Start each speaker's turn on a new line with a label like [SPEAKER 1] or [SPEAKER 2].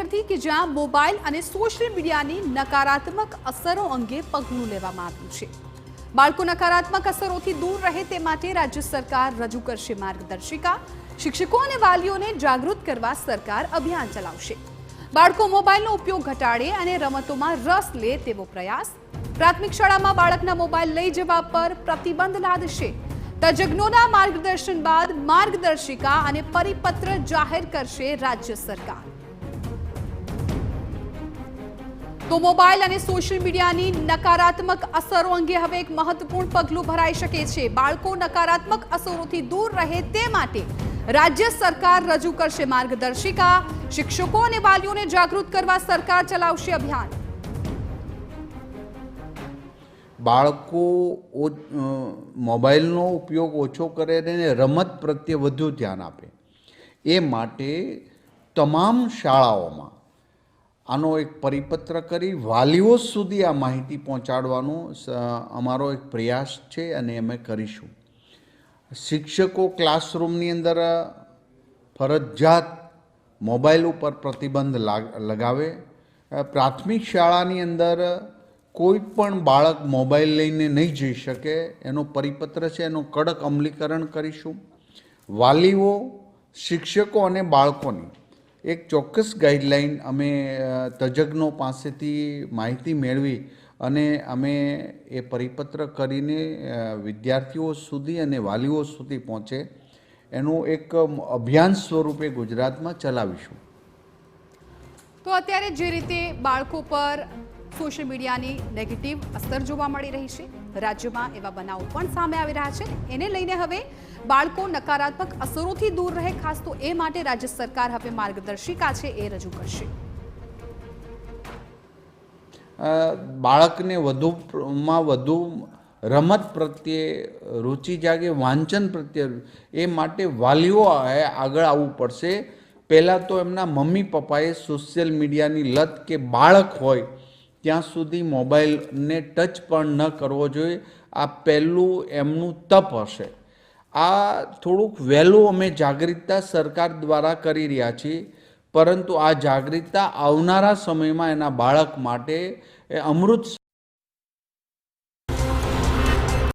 [SPEAKER 1] હતી કે જ્યાં મોબાઈલ અને સોશિયલ મીડિયાની નકારાત્મક અસરો અંગે પગલું લેવામાં આવ્યું છે। બાળકો નકારાત્મક અસરોથી દૂર રહે તે માટે રાજ્ય સરકાર રજૂ કરશે માર્ગદર્શિકા। શિક્ષકો અને વાલીઓને જાગૃત કરવા સરકાર અભિયાન ચલાવશે। બાળકો મોબાઈલનો ઉપયોગ ઘટાડે અને રમતોમાં રસ લે તેવો પ્રયાસ। પ્રાથમિક શાળામાં બાળકના મોબાઈલ લઈ જવા પર પ્રતિબંધ લાદશે। તજજ્ઞોના માર્ગદર્શન બાદ માર્ગદર્શિકા અને પરિપત્ર જાહેર કરશે રાજ્ય સરકાર। તો મોબાઈલ અને સોશિયલ મીડિયાની નકારાત્મક અસરો અંગે હવે એક મહત્વપૂર્ણ પગલું ભરાઈ શકે છે। બાળકો નકારાત્મક અસરોથી દૂર રહે તે માટે રાજ્ય સરકાર રજૂ કરશે માર્ગદર્શિકા। શિક્ષકો અને વાલીઓને જાગૃત કરવા સરકાર ચલાવશે અભિયાન।
[SPEAKER 2] બાળકો મોબાઈલનો ઉપયોગ ઓછો કરે અને રમત પ્રત્યે વધુ ધ્યાન આપે એ માટે તમામ શાળાઓમાં આનો એક પરિપત્ર કરી વાલીઓ સુધી આ માહિતી પહોંચાડવાનો અમારો એક પ્રયાસ છે અને અમે કરીશું। શિક્ષકો ક્લાસરૂમની અંદર ફરજિયાત મોબાઈલ ઉપર પ્રતિબંધ લગાવે। પ્રાથમિક શાળાની અંદર કોઈ પણ બાળક મોબાઈલ લઈને નહીં જઈ શકે એનો પરિપત્ર છે, એનું કડક અમલીકરણ કરીશું। વાલીઓ, શિક્ષકો અને બાળકોની એક ચોક્કસ ગાઈડલાઈન અમે તજજ્ઞો પાસેથી માહિતી મેળવી અને અમે એ પરિપત્ર કરીને વિદ્યાર્થીઓ સુધી અને વાલીઓ સુધી પહોંચે એનું એક અભિયાન સ્વરૂપે ગુજરાતમાં ચલાવીશું।
[SPEAKER 1] તો અત્યારે જે રીતે બાળકો પર સોશિયલ મીડિયાની નેગેટિવ અસર જોવા મળી રહી છે, રાજ્યમાં એવા બનાવો પણ સામે આવી રહ્યા છે। એને લઈને હવે બાળકો નકારાત્મક અસરોથી દૂર રહે, ખાસ તો એ માટે રાજ્ય સરકાર હવે માર્ગદર્શિકા છે એ રજૂ કરશે।
[SPEAKER 2] બાળકને વધુમાં વધુ રમત પ્રત્યે રુચિ જાગે, વાંચન પ્રત્યે, એ માટે વાલીઓ આગળ આવવું પડશે। પહેલાં તો એમના મમ્મી પપ્પાએ સોશિયલ મીડિયાની લત કે બાળક હોય ત્યાં સુધી મોબાઈલને ટચ પણ ન કરવો જોઈએ। આ પહેલું એમનું તપ હશે। આ થોડુંક વહેલું અમે જાગૃતતા સરકાર દ્વારા કરી રહ્યા છીએ, પરંતુ આ જાગૃતતા આવનારા સમયમાં એના બાળક માટે અમૃત